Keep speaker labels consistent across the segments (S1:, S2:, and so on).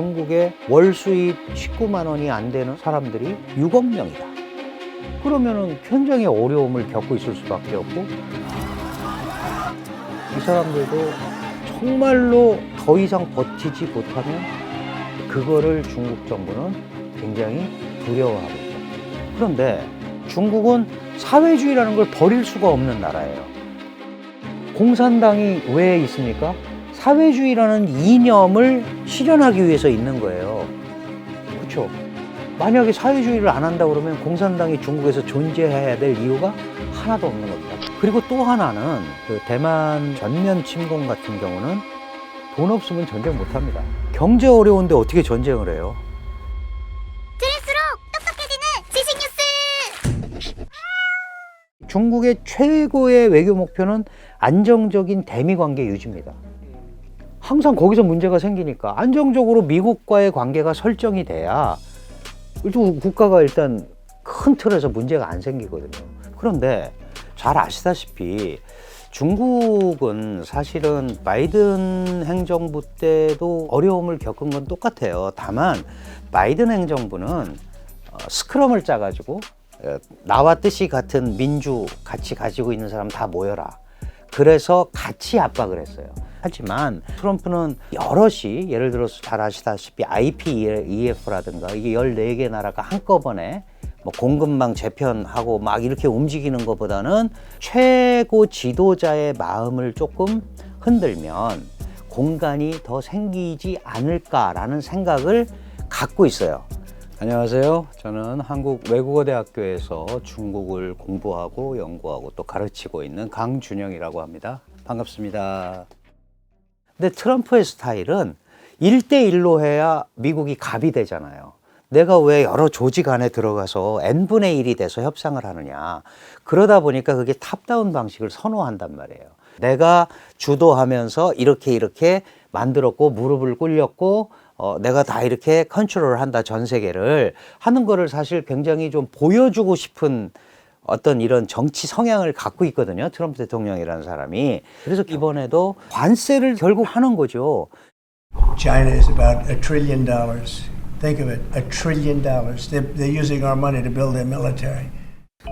S1: 중국의 월 수입 19만 원이 안 되는 사람들이 6억 명이다. 그러면은 굉장히 어려움을 겪고 있을 수밖에 없고, 이 사람들도 정말로 더 이상 버티지 못하면 그거를 중국 정부는 굉장히 두려워하고 있다. 그런데 중국은 사회주의라는 걸 버릴 수가 없는 나라예요. 공산당이 왜 있습니까? 사회주의라는 이념을 실현하기 위해서 있는 거예요. 그렇죠? 만약에 사회주의를 안 한다 그러면 공산당이 중국에서 존재해야 될 이유가 하나도 없는 겁니다. 그리고 또 하나는 그 대만 전면 침공 같은 경우는 돈 없으면 전쟁 못 합니다. 경제 어려운데 어떻게 전쟁을 해요?
S2: 들을수록 똑똑해지는 지식 뉴스.
S1: 중국의 최고의 외교 목표는 안정적인 대미 관계 유지입니다. 항상 거기서 문제가 생기니까 안정적으로 미국과의 관계가 설정이 돼야 국가가 일단 큰 틀에서 문제가 안 생기거든요. 그런데 잘 아시다시피 중국은 사실은 바이든 행정부 때도 어려움을 겪은 건 똑같아요. 다만 바이든 행정부는 스크럼을 짜가지고 나와 뜻이 같은 민주 가치 가지고 있는 사람 다 모여라. 그래서 같이 압박을 했어요. 하지만 트럼프는 여럿이, 예를 들어서 잘 아시다시피 IPEF라든가 이게 14개 나라가 한꺼번에 뭐 공급망 재편하고 막 이렇게 움직이는 것보다는 최고 지도자의 마음을 조금 흔들면 공간이 더 생기지 않을까라는 생각을 갖고 있어요. 안녕하세요. 저는 한국외국어대학교에서 중국을 공부하고 연구하고 또 가르치고 있는 강준영이라고 합니다. 반갑습니다. 근데 트럼프의 스타일은 1대1로 해야 미국이 갑이 되잖아요. 내가 왜 여러 조직 안에 들어가서 n분의 1이 돼서 협상을 하느냐. 그러다 보니까 그게 탑다운 방식을 선호한단 말이에요. 내가 주도하면서 이렇게 만들었고 무릎을 꿇렸고 내가 다 이렇게 컨트롤을 한다, 전 세계를 하는 거를 사실 굉장히 좀 보여주고 싶은 어떤 이런 정치 성향을 갖고 있거든요. 트럼프 대통령이라는 사람이. 그래서 이번에도 관세를 결국 하는 거죠.
S3: China is about $1 trillion. Think of it, $1 trillion. They're using our money to build their military.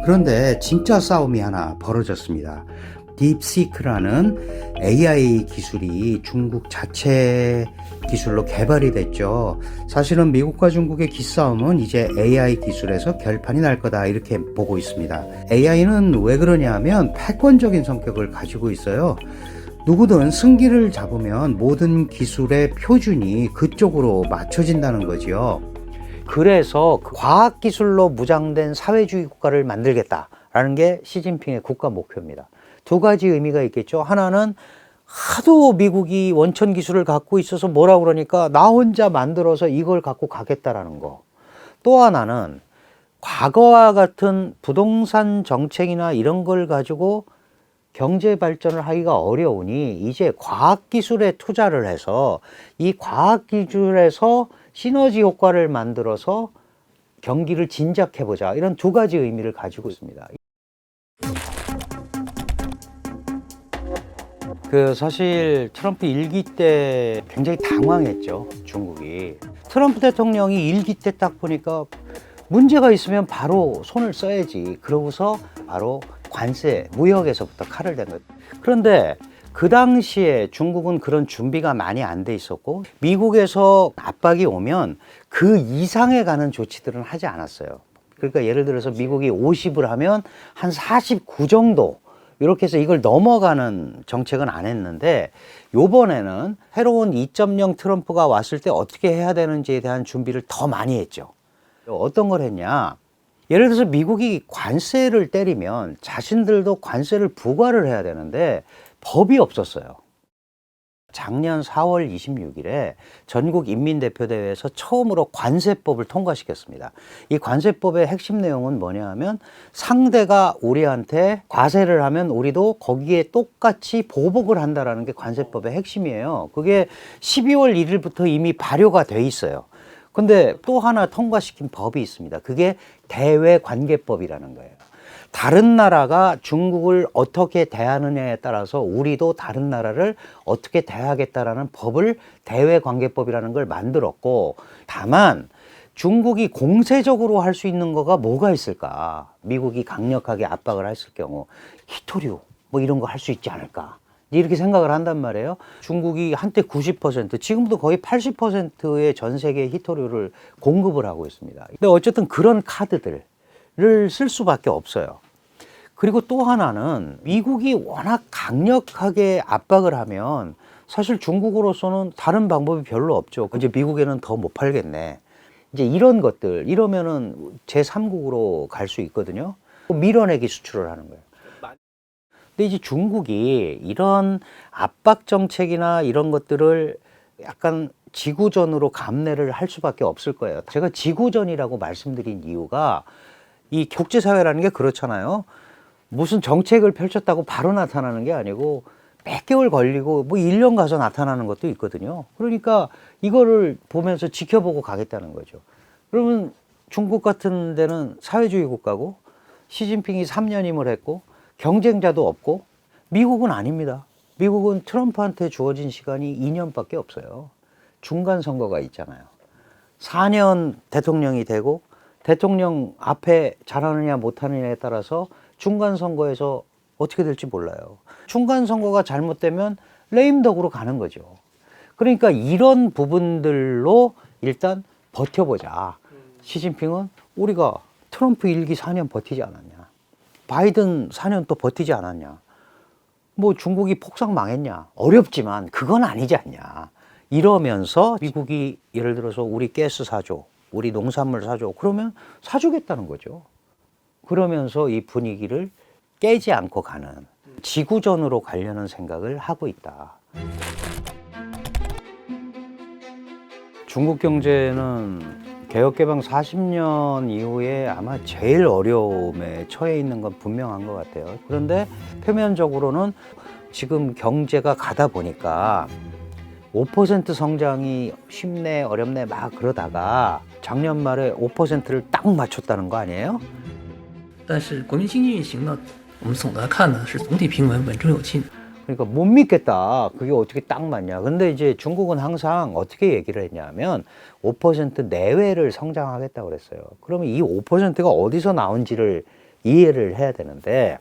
S1: 그런데 진짜 싸움이 하나 벌어졌습니다. 딥시크라는 AI 기술이 중국 자체 기술로 개발이 됐죠. 사실은 미국과 중국의 기싸움은 이제 AI 기술에서 결판이 날 거다 이렇게 보고 있습니다. AI는 왜 그러냐 하면 패권적인 성격을 가지고 있어요. 누구든 승기를 잡으면 모든 기술의 표준이 그쪽으로 맞춰진다는 거지요. 그래서 과학기술로 무장된 사회주의 국가를 만들겠다라는 게 시진핑의 국가 목표입니다. 두 가지 의미가 있겠죠. 하나는 하도 미국이 원천 기술을 갖고 있어서 뭐라 그러니까 나 혼자 만들어서 이걸 갖고 가겠다라는 거. 또 하나는 과거와 같은 부동산 정책이나 이런 걸 가지고 경제 발전을 하기가 어려우니 이제 과학기술에 투자를 해서 이 과학기술에서 시너지 효과를 만들어서 경기를 진작해보자. 이런 두 가지 의미를 가지고 있습니다. 사실 트럼프 1기 때 굉장히 당황했죠, 중국이. 트럼프 대통령이 1기 때 딱 보니까 문제가 있으면 바로 손을 써야지. 그러고서 바로 관세, 무역에서부터 칼을 댄 거예요. 그런데 그 당시에 중국은 그런 준비가 많이 안 돼 있었고 미국에서 압박이 오면 그 이상에 가는 조치들은 하지 않았어요. 그러니까 예를 들어서 미국이 50을 하면 한 49 정도 이렇게 해서 이걸 넘어가는 정책은 안 했는데 요번에는 새로운 2.0 트럼프가 왔을 때 어떻게 해야 되는지에 대한 준비를 더 많이 했죠. 어떤 걸 했냐? 예를 들어서 미국이 관세를 때리면 자신들도 관세를 부과를 해야 되는데 법이 없었어요. 작년 4월 26일에 전국인민대표대회에서 처음으로 관세법을 통과시켰습니다. 이 관세법의 핵심 내용은 뭐냐 하면 상대가 우리한테 과세를 하면 우리도 거기에 똑같이 보복을 한다는 게 관세법의 핵심이에요. 그게 12월 1일부터 이미 발효가 돼 있어요. 근데 또 하나 통과시킨 법이 있습니다. 그게 대외관계법이라는 거예요. 다른 나라가 중국을 어떻게 대하느냐에 따라서 우리도 다른 나라를 어떻게 대하겠다라는 법을 대외관계법이라는 걸 만들었고, 다만 중국이 공세적으로 할 수 있는 거가 뭐가 있을까? 미국이 강력하게 압박을 했을 경우 히토류 뭐 이런 거 할 수 있지 않을까? 이렇게 생각을 한단 말이에요. 중국이 한때 90%, 지금도 거의 80%의 전 세계 히토류를 공급을 하고 있습니다. 근데 어쨌든 그런 카드들을 쓸 수밖에 없어요. 그리고 또 하나는 미국이 워낙 강력하게 압박을 하면 사실 중국으로서는 다른 방법이 별로 없죠. 이제 미국에는 더 못 팔겠네. 이제 이런 것들, 이러면은 제3국으로 갈 수 있거든요. 밀어내기 수출을 하는 거예요. 근데 이제 중국이 이런 압박 정책이나 이런 것들을 약간 지구전으로 감내를 할 수밖에 없을 거예요. 제가 지구전이라고 말씀드린 이유가 이 국제사회라는 게 그렇잖아요. 무슨 정책을 펼쳤다고 바로 나타나는 게 아니고 몇 개월 걸리고 뭐 1년 가서 나타나는 것도 있거든요. 그러니까 이거를 보면서 지켜보고 가겠다는 거죠. 그러면 중국 같은 데는 사회주의 국가고 시진핑이 3년임을 했고 경쟁자도 없고, 미국은 아닙니다. 미국은 트럼프한테 주어진 시간이 2년밖에 없어요. 중간 선거가 있잖아요. 4년 대통령이 되고 대통령 앞에 잘하느냐 못하느냐에 따라서 중간 선거에서 어떻게 될지 몰라요. 중간 선거가 잘못되면 레임덕으로 가는 거죠. 그러니까 이런 부분들로 일단 버텨보자. 시진핑은 우리가 트럼프 1기 4년 버티지 않았냐, 바이든 4년 또 버티지 않았냐, 뭐 중국이 폭삭 망했냐, 어렵지만 그건 아니지 않냐, 이러면서 미국이 예를 들어서 우리 가스 사줘, 우리 농산물 사줘, 그러면 사주겠다는 거죠. 그러면서 이 분위기를 깨지 않고 가는 지구전으로 가려는 생각을 하고 있다. 중국 경제는 개혁개방 40년 이후에 아마 제일 어려움에 처해 있는 건 분명한 것 같아요. 그런데 표면적으로는 지금 경제가 가다 보니까 5% 성장이 쉽네 어렵네 막 그러다가 작년 말에 5%를 딱 맞췄다는 거 아니에요?
S2: 但是国民经济运行呢，我们总的来看呢是总体平稳、稳中有进。
S1: 그러니까 못 믿겠다. 그게 어떻게 딱 맞냐. 근데 이제 중국은 항상 어떻게 얘기를 했냐면 5% 내외를 성장하겠다고 그랬어요. 그러면 이 5%가 어디서 나온지를 이해를 해야 되는데,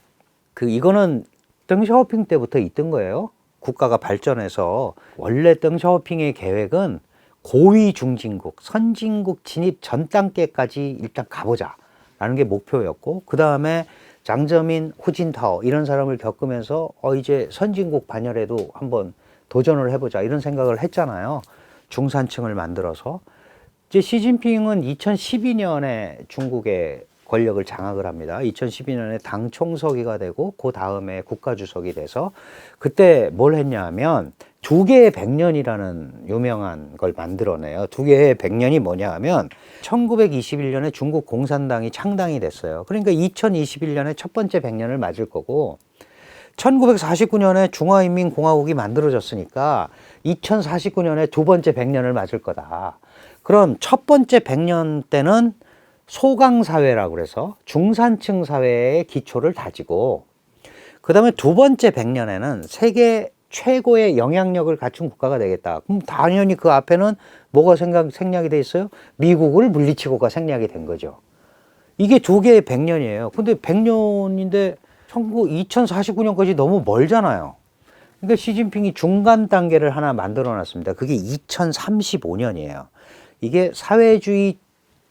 S1: 이거는 덩샤오핑 때부터 있던 거예요. 국가가 발전해서 원래 덩샤오핑의 계획은 고위 중진국, 선진국 진입 전 단계까지 일단 가보자라는 게 목표였고, 그 다음에 장저민, 후진타오 이런 사람을 겪으면서 이제 선진국 반열에도 한번 도전을 해보자 이런 생각을 했잖아요. 중산층을 만들어서. 이제 시진핑은 2012년에 중국의 권력을 장악을 합니다. 2012년에 당 총서기가 되고 그 다음에 국가주석이 돼서 그때 뭘 했냐면 2개의 100년이라는 유명한 걸 만들어내요. 2개의 100년이 뭐냐 하면 1921년에 중국 공산당이 창당이 됐어요. 그러니까 2021년에 첫 번째 100년을 맞을 거고, 1949년에 중화인민공화국이 만들어졌으니까 2049년에 두 번째 100년을 맞을 거다. 그럼 첫 번째 100년 때는 소강사회라고 그래서 중산층 사회의 기초를 다지고, 그 다음에 두 번째 100년에는 세계 최고의 영향력을 갖춘 국가가 되겠다. 그럼 당연히 그 앞에는 뭐가 생략이 돼 있어요? 미국을 물리치고가 생략이 된 거죠. 이게 2개의 100년이에요. 근데 100년인데 2049년까지 너무 멀잖아요. 그러니까 시진핑이 중간 단계를 하나 만들어 놨습니다. 그게 2035년이에요. 이게 사회주의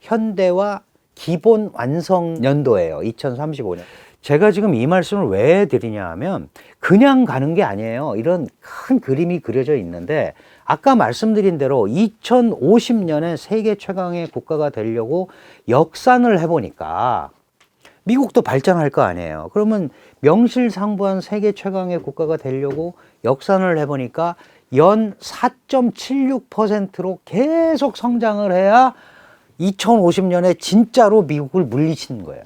S1: 현대화 기본 완성 연도예요. 2035년. 제가 지금 이 말씀을 왜 드리냐 하면 그냥 가는 게 아니에요. 이런 큰 그림이 그려져 있는데, 아까 말씀드린 대로 2050년에 세계 최강의 국가가 되려고 역산을 해보니까 미국도 발전할 거 아니에요. 그러면 명실상부한 세계 최강의 국가가 되려고 역산을 해보니까 연 4.76%로 계속 성장을 해야 2050년에 진짜로 미국을 물리치는 거예요.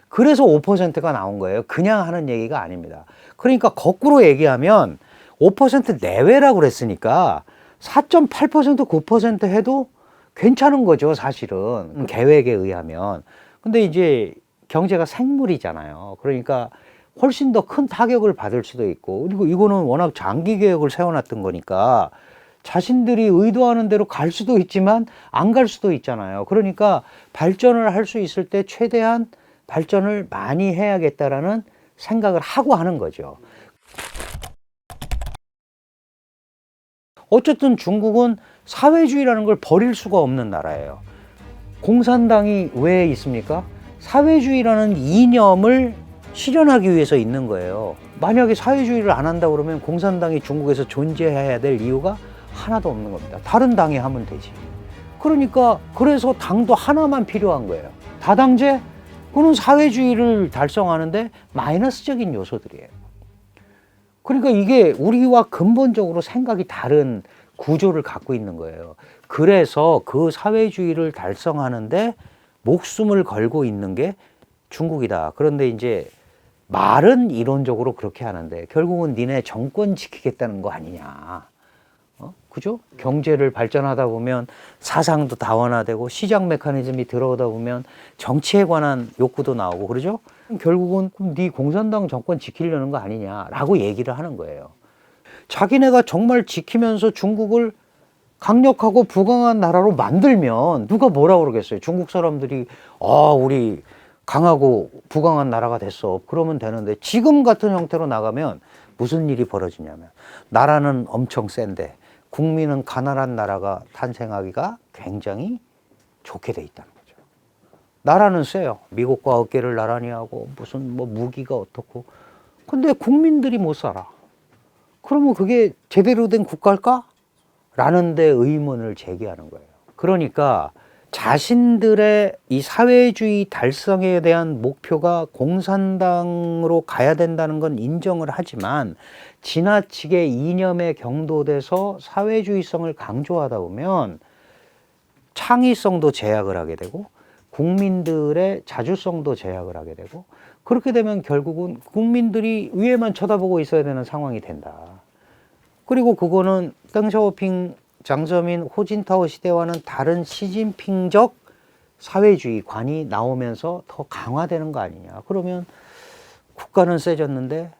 S1: 그래서 5%가 나온 거예요. 그냥 하는 얘기가 아닙니다. 그러니까 거꾸로 얘기하면 5% 내외라고 그랬으니까 4.8%, 9% 해도 괜찮은 거죠, 사실은. 계획에 의하면. 근데 이제 경제가 생물이잖아요. 그러니까 훨씬 더 큰 타격을 받을 수도 있고, 그리고 이거는 워낙 장기 계획을 세워놨던 거니까 자신들이 의도하는 대로 갈 수도 있지만 안 갈 수도 있잖아요. 그러니까 발전을 할 수 있을 때 최대한 발전을 많이 해야겠다라는 생각을 하고 하는 거죠. 어쨌든 중국은 사회주의라는 걸 버릴 수가 없는 나라예요. 공산당이 왜 있습니까? 사회주의라는 이념을 실현하기 위해서 있는 거예요. 만약에 사회주의를 안 한다 그러면 공산당이 중국에서 존재해야 될 이유가 하나도 없는 겁니다. 다른 당이 하면 되지. 그러니까 그래서 당도 하나만 필요한 거예요. 다당제? 그는 사회주의를 달성하는데 마이너스적인 요소들이에요. 그러니까 이게 우리와 근본적으로 생각이 다른 구조를 갖고 있는 거예요. 그래서 그 사회주의를 달성하는데 목숨을 걸고 있는 게 중국이다. 그런데 이제 말은 이론적으로 그렇게 하는데 결국은 니네 정권 지키겠다는 거 아니냐. 그죠? 경제를 발전하다 보면 사상도 다원화되고 시장 메커니즘이 들어오다 보면 정치에 관한 욕구도 나오고 그러죠? 결국은 그럼 네 공산당 정권 지키려는 거 아니냐라고 얘기를 하는 거예요. 자기네가 정말 지키면서 중국을 강력하고 부강한 나라로 만들면 누가 뭐라 그러겠어요? 중국 사람들이 우리 강하고 부강한 나라가 됐어. 그러면 되는데 지금 같은 형태로 나가면 무슨 일이 벌어지냐면 나라는 엄청 센데 국민은 가난한 나라가 탄생하기가 굉장히 좋게 돼 있다는 거죠. 나라는 세요. 미국과 어깨를 나란히 하고 무슨 뭐 무기가 어떻고. 근데 국민들이 못 살아. 그러면 그게 제대로 된 국가일까? 라는 데 의문을 제기하는 거예요. 그러니까 자신들의 이 사회주의 달성에 대한 목표가 공산당으로 가야 된다는 건 인정을 하지만 지나치게 이념에 경도돼서 사회주의성을 강조하다 보면 창의성도 제약을 하게 되고 국민들의 자주성도 제약을 하게 되고 그렇게 되면 결국은 국민들이 위에만 쳐다보고 있어야 되는 상황이 된다. 그리고 그거는 덩샤오핑, 장저민, 호진타오 시대와는 다른 시진핑적 사회주의관이 나오면서 더 강화되는 거 아니냐. 그러면 국가는 세졌는데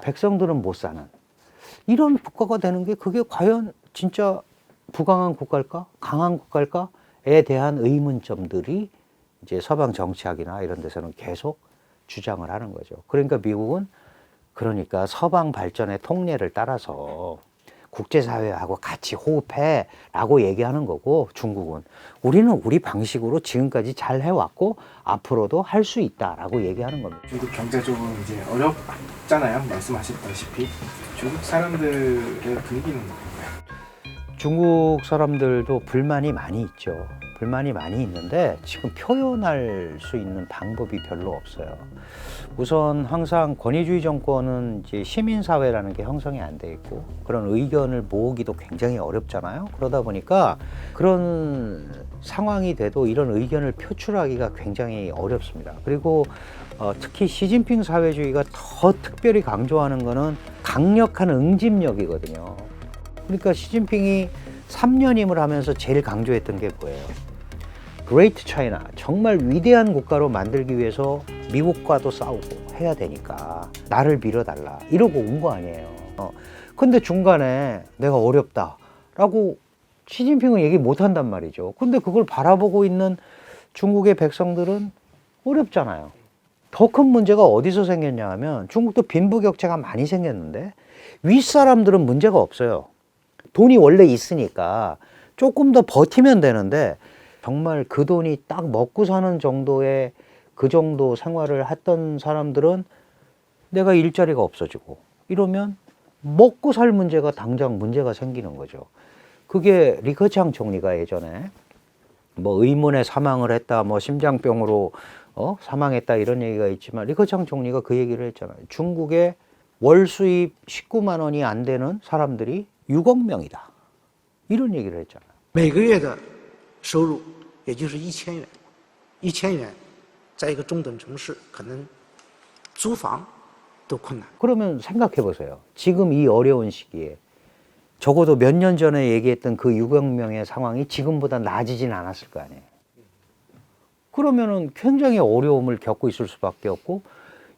S1: 백성들은 못 사는 이런 국가가 되는 게 그게 과연 진짜 부강한 국가일까? 강한 국가일까?에 대한 의문점들이 이제 서방 정치학이나 이런 데서는 계속 주장을 하는 거죠. 그러니까 미국은 그러니까 서방 발전의 통례를 따라서 국제사회하고 같이 호흡해 라고 얘기하는 거고 중국은 우리는 우리 방식으로 지금까지 잘 해왔고 앞으로도 할 수 있다라고 얘기하는 겁니다.
S4: 중국 경제적으로 이제 어렵잖아요. 말씀하셨다시피 중국 사람들의 분위기는 어떤가요?
S1: 중국 사람들도 불만이 많이 있죠. 불만이 많이 있는데 지금 표현할 수 있는 방법이 별로 없어요. 우선 항상 권위주의 정권은 이제 시민사회라는 게 형성이 안 돼 있고 그런 의견을 모으기도 굉장히 어렵잖아요. 그러다 보니까 그런 상황이 돼도 이런 의견을 표출하기가 굉장히 어렵습니다. 그리고 특히 시진핑 사회주의가 더 특별히 강조하는 거는 강력한 응집력이거든요. 그러니까 시진핑이 3년임을 하면서 제일 강조했던 게 뭐예요? Great China, 정말 위대한 국가로 만들기 위해서 미국과도 싸우고 해야 되니까 나를 밀어달라 이러고 온 거 아니에요. 근데 중간에 내가 어렵다라고 시진핑은 얘기 못한단 말이죠. 근데 그걸 바라보고 있는 중국의 백성들은 어렵잖아요. 더 큰 문제가 어디서 생겼냐 하면 중국도 빈부격차가 많이 생겼는데 윗사람들은 문제가 없어요. 돈이 원래 있으니까 조금 더 버티면 되는데 정말 그 돈이 딱 먹고 사는 정도의 그 정도 생활을 했던 사람들은 내가 일자리가 없어지고 이러면 먹고 살 문제가 당장 문제가 생기는 거죠. 그게 리커창 총리가 예전에 뭐 의문의 사망을 했다, 뭐 심장병으로 사망했다 이런 얘기가 있지만 리커창 총리가 그 얘기를 했잖아요. 중국의 월 수입 19만 원이 안 되는 사람들이 6억 명이다. 이런 얘기를 했잖아요.
S5: 每个月的收入也就是1000元，1000元，在一个中等城市，可能租房都困难。
S1: 그러면 생각해 보세요. 지금 이 어려운 시기에 적어도 몇 년 전에 얘기했던 그 6억 명의 상황이 지금보다 나아지진 않았을 거 아니에요. 그러면은 굉장히 어려움을 겪고 있을 수밖에 없고,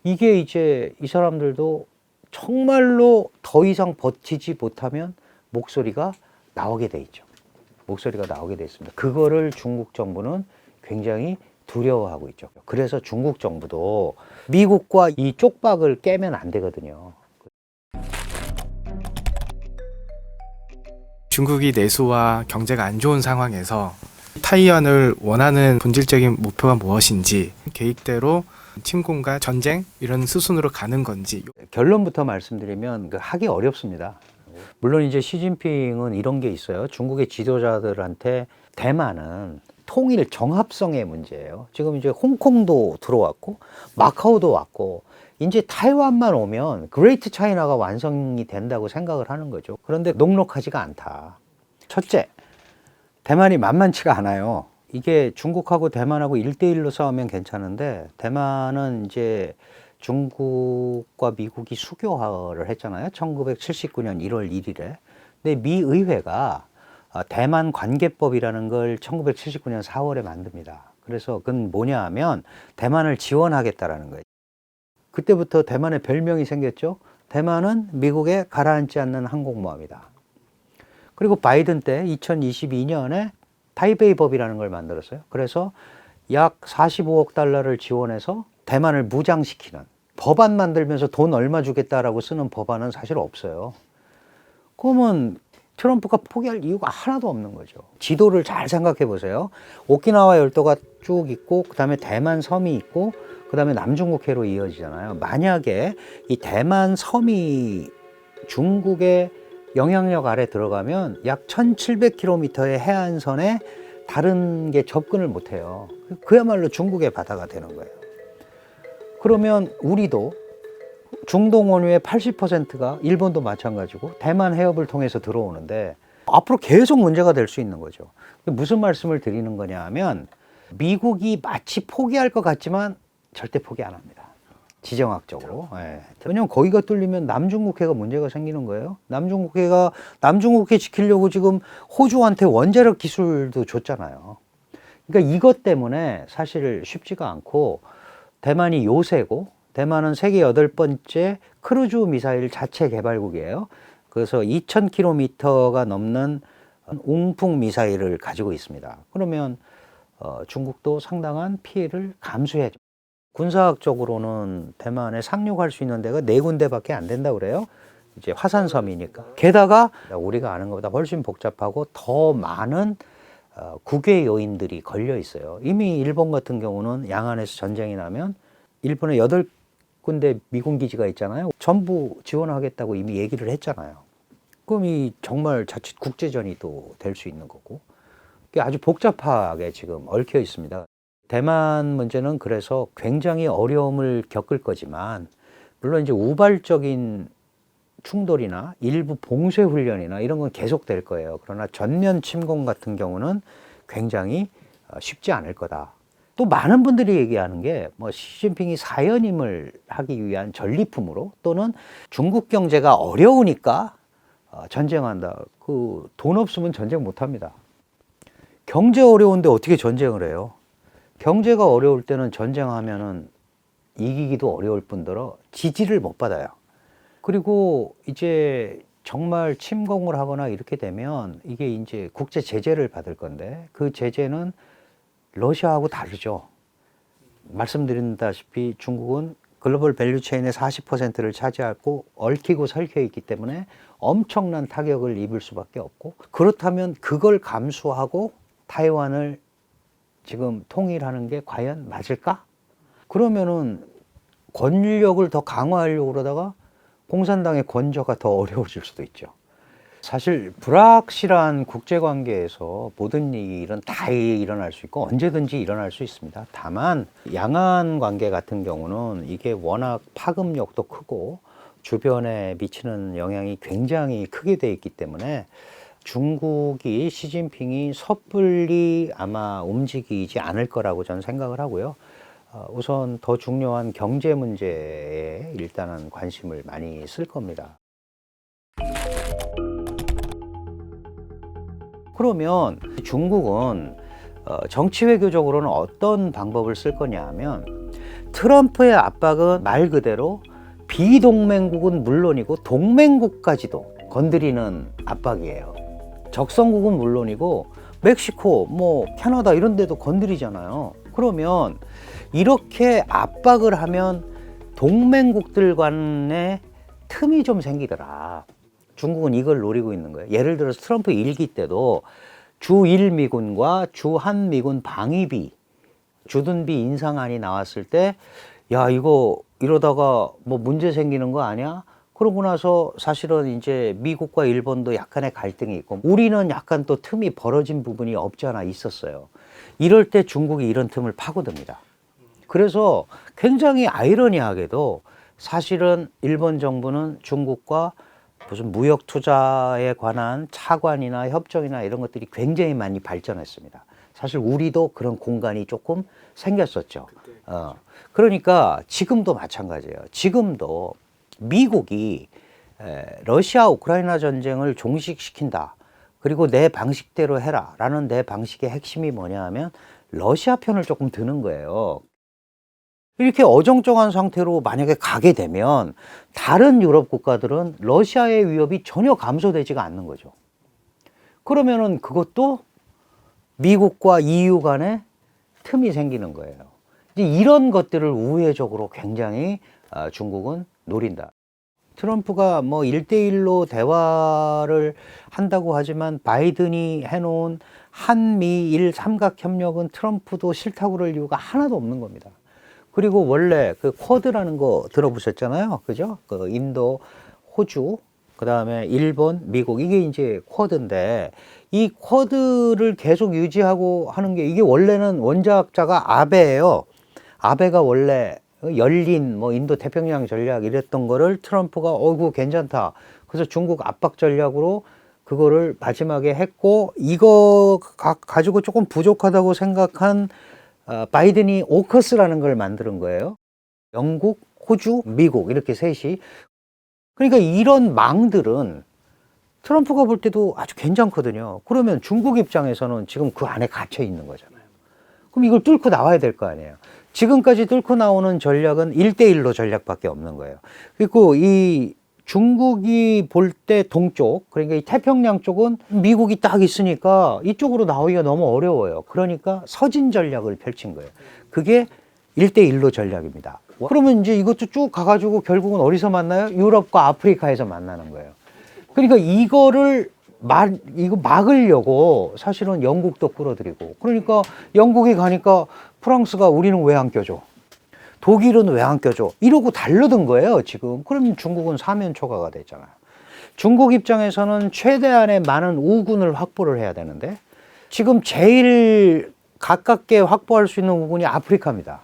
S1: 이게 이제 이 사람들도 정말로 더 이상 버티지 못하면 목소리가 나오게 돼 있죠. 목소리가 나오게 돼 있습니다. 그거를 중국 정부는 굉장히 두려워하고 있죠. 그래서 중국 정부도 미국과 이 쪽박을 깨면 안 되거든요.
S6: 중국이 내수와 경제가 안 좋은 상황에서 타이완을 원하는 본질적인 목표가 무엇인지, 계획대로 침공과 전쟁 이런 수순으로 가는 건지.
S1: 결론부터 말씀드리면 하기 어렵습니다. 물론 이제 시진핑은 이런 게 있어요. 중국의 지도자들한테 대만은 통일 정합성의 문제예요. 지금 이제 홍콩도 들어왔고 마카오도 왔고 이제 타이완만 오면 그레이트 차이나가 완성이 된다고 생각을 하는 거죠. 그런데 녹록하지가 않다. 첫째, 대만이 만만치가 않아요. 이게 중국하고 대만하고 1대1로 싸우면 괜찮은데, 대만은 이제 중국과 미국이 수교화를 했잖아요. 1979년 1월 1일에. 근데 미 의회가 대만 관계법이라는 걸 1979년 4월에 만듭니다. 그래서 그건 뭐냐 하면 대만을 지원하겠다라는 거예요. 그때부터 대만의 별명이 생겼죠. 대만은 미국에 가라앉지 않는 항공모함이다. 그리고 바이든 때 2022년에 타이베이 법이라는 걸 만들었어요. 그래서 약 45억 달러를 지원해서 대만을 무장시키는, 법안 만들면서 돈 얼마 주겠다라고 쓰는 법안은 사실 없어요. 그러면 트럼프가 포기할 이유가 하나도 없는 거죠. 지도를 잘 생각해 보세요. 오키나와 열도가 쭉 있고, 그 다음에 대만 섬이 있고, 그 다음에 남중국해로 이어지잖아요. 만약에 이 대만 섬이 중국의 영향력 아래 들어가면 약 1700km의 해안선에 다른 게 접근을 못해요. 그야말로 중국의 바다가 되는 거예요. 그러면 우리도 중동 원유의 80%가 일본도 마찬가지고 대만 해협을 통해서 들어오는데 앞으로 계속 문제가 될 수 있는 거죠. 무슨 말씀을 드리는 거냐 하면, 미국이 마치 포기할 것 같지만 절대 포기 안 합니다. 지정학적으로. 예. 왜냐면 거기가 뚫리면 남중국해가 문제가 생기는 거예요. 남중국해 지키려고 지금 호주한테 원자력 기술도 줬잖아요. 그러니까 이것 때문에 사실 쉽지가 않고, 대만이 요새고, 대만은 세계 8번째 크루즈 미사일 자체 개발국이에요. 그래서 2000km가 넘는 웅풍 미사일을 가지고 있습니다. 그러면 중국도 상당한 피해를 감수해야죠. 군사학적으로는 대만에 상륙할 수 있는 데가 4군데밖에 안 된다고 그래요. 이제 화산섬이니까. 게다가 우리가 아는 것보다 훨씬 복잡하고 더 많은 국외 요인들이 걸려 있어요. 이미 일본 같은 경우는 양안에서 전쟁이 나면 일본에 8군데 미군 기지가 있잖아요. 전부 지원하겠다고 이미 얘기를 했잖아요. 그럼 이 정말 자칫 국제전이 또 될 수 있는 거고. 이게 아주 복잡하게 지금 얽혀 있습니다. 대만 문제는 그래서 굉장히 어려움을 겪을 거지만, 물론 이제 우발적인 충돌이나 일부 봉쇄 훈련이나 이런 건 계속될 거예요. 그러나 전면 침공 같은 경우는 굉장히 쉽지 않을 거다. 또 많은 분들이 얘기하는 게 시진핑이 사연임을 하기 위한 전리품으로, 또는 중국 경제가 어려우니까 전쟁한다. 그 돈 없으면 전쟁 못 합니다. 경제 어려운데 어떻게 전쟁을 해요? 경제가 어려울 때는 전쟁하면은 이기기도 어려울 뿐더러 지지를 못 받아요. 그리고 이제 정말 침공을 하거나 이렇게 되면 이게 이제 국제 제재를 받을 건데, 그 제재는 러시아하고 다르죠. 말씀드린다시피 중국은 글로벌 밸류체인의 40%를 차지하고 얽히고 설켜 있기 때문에 엄청난 타격을 입을 수밖에 없고, 그렇다면 그걸 감수하고 타이완을 지금 통일하는 게 과연 맞을까? 그러면은 권력을 더 강화하려고 그러다가 공산당의 권좌가 더 어려워질 수도 있죠. 사실 불확실한 국제관계에서 모든 일은 다 일어날 수 있고 언제든지 일어날 수 있습니다. 다만 양안 관계 같은 경우는 이게 워낙 파급력도 크고 주변에 미치는 영향이 굉장히 크게 돼 있기 때문에 중국이 시진핑이 섣불리 아마 움직이지 않을 거라고 저는 생각을 하고요. 우선 더 중요한 경제 문제에 일단은 관심을 많이 쓸 겁니다. 그러면 중국은 정치 외교적으로는 어떤 방법을 쓸 거냐 하면 트럼프의 압박은 말 그대로 비동맹국은 물론이고 동맹국까지도 건드리는 압박이에요. 적성국은 물론이고 멕시코, 뭐 캐나다 이런 데도 건드리잖아요. 그러면 이렇게 압박을 하면 동맹국들 간에 틈이 좀 생기더라. 중국은 이걸 노리고 있는 거예요. 예를 들어서 트럼프 일기 때도 주1 미군과 주1 미군 방위비, 주둔비 인상안이 나왔을 때, 야, 이거 이러다가 뭐 문제 생기는 거 아니야? 그러고 나서 사실은 이제 미국과 일본도 약간의 갈등이 있고, 우리는 약간 또 틈이 벌어진 부분이 없지 않아 있었어요. 이럴 때 중국이 이런 틈을 파고듭니다. 그래서 굉장히 아이러니하게도 사실은 일본 정부는 중국과 무슨 무역 투자에 관한 차관이나 협정이나 이런 것들이 굉장히 많이 발전했습니다. 사실 우리도 그런 공간이 조금 생겼었죠. 그러니까 지금도 마찬가지예요. 지금도 미국이 러시아 우크라이나 전쟁을 종식시킨다. 그리고 내 방식대로 해라. 라는 내 방식의 핵심이 뭐냐 하면 러시아 편을 조금 드는 거예요. 이렇게 어정쩡한 상태로 만약에 가게 되면 다른 유럽 국가들은 러시아의 위협이 전혀 감소되지가 않는 거죠. 그러면은 그것도 미국과 EU 간에 틈이 생기는 거예요. 이제 이런 것들을 우회적으로 굉장히 중국은 노린다. 트럼프가 뭐 1대1로 대화를 한다고 하지만 바이든이 해놓은 한미일 삼각협력은 트럼프도 싫다고 그럴 이유가 하나도 없는 겁니다. 그리고 원래 그 쿼드라는 거 들어보셨잖아요. 그죠? 그 인도, 호주, 그 다음에 일본, 미국, 이게 이제 쿼드인데 이 쿼드를 계속 유지하고 하는 게 이게 원래는 원작자가 아베예요. 아베가 원래 열린 뭐 인도 태평양 전략 이랬던 거를 트럼프가 어이구 괜찮다. 그래서 중국 압박 전략으로 그거를 마지막에 했고 이거 가지고 조금 부족하다고 생각한 바이든이 오커스라는 걸 만드는 거예요. 영국, 호주, 미국 이렇게 셋이. 그러니까 이런 망들은 트럼프가 볼 때도 아주 괜찮거든요. 그러면 중국 입장에서는 지금 그 안에 갇혀 있는 거잖아요. 그럼 이걸 뚫고 나와야 될 거 아니에요. 지금까지 뚫고 나오는 전략은 1대1로 전략밖에 없는 거예요. 그리고 이 중국이 볼 때 동쪽, 그러니까 이 태평양 쪽은 미국이 딱 있으니까 이쪽으로 나오기가 너무 어려워요. 그러니까 서진 전략을 펼친 거예요. 그게 1대1로 전략입니다. 그러면 이제 이것도 쭉 가가지고 결국은 어디서 만나요? 유럽과 아프리카에서 만나는 거예요. 그러니까 이거를 이거 막으려고 사실은 영국도 끌어들이고, 그러니까 영국이 가니까 프랑스가 우리는 왜 안 껴줘? 독일은 왜 안 껴줘? 이러고 달려든 거예요, 지금. 그러면 중국은 사면초가가 됐잖아요. 중국 입장에서는 최대한의 많은 우군을 확보를 해야 되는데, 지금 제일 가깝게 확보할 수 있는 우군이 아프리카입니다.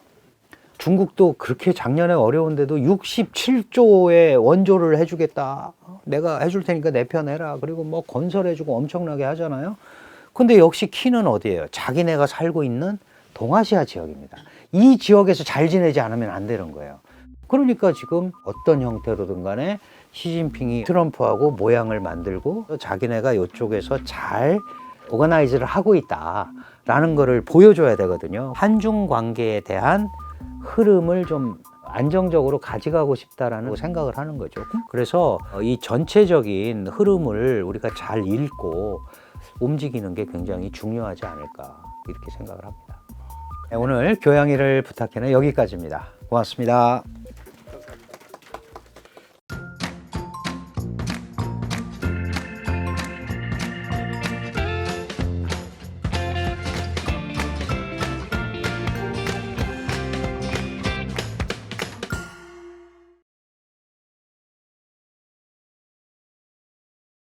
S1: 중국도 그렇게 작년에 어려운데도 67조의 원조를 해주겠다. 내가 해줄 테니까 내 편 해라. 그리고 뭐 건설해주고 엄청나게 하잖아요. 근데 역시 키는 어디예요? 자기네가 살고 있는 동아시아 지역입니다. 이 지역에서 잘 지내지 않으면 안 되는 거예요. 그러니까 지금 어떤 형태로든 간에 시진핑이 트럼프하고 모양을 만들고 자기네가 이쪽에서 잘 오거나이즈를 하고 있다라는 거를 보여줘야 되거든요. 한중 관계에 대한 흐름을 좀 안정적으로 가져가고 싶다라는 생각을 하는 거죠. 그래서 이 전체적인 흐름을 우리가 잘 읽고 움직이는 게 굉장히 중요하지 않을까 이렇게 생각을 합니다. 오늘 교양이를 부탁해는 여기까지입니다. 고맙습니다.